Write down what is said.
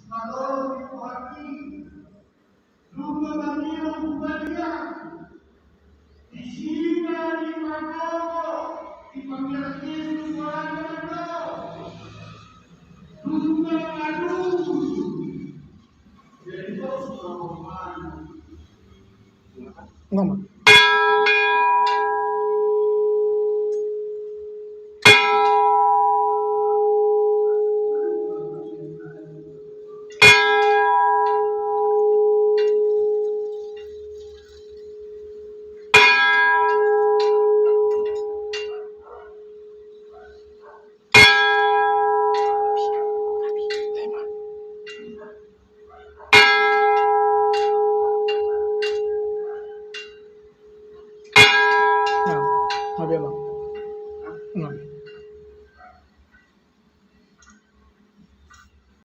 Kalau hati lupa banyak kembalian di sini di Makoto di panggilan Yesus Wanda lupa aduh jadi bos ngomong ngomong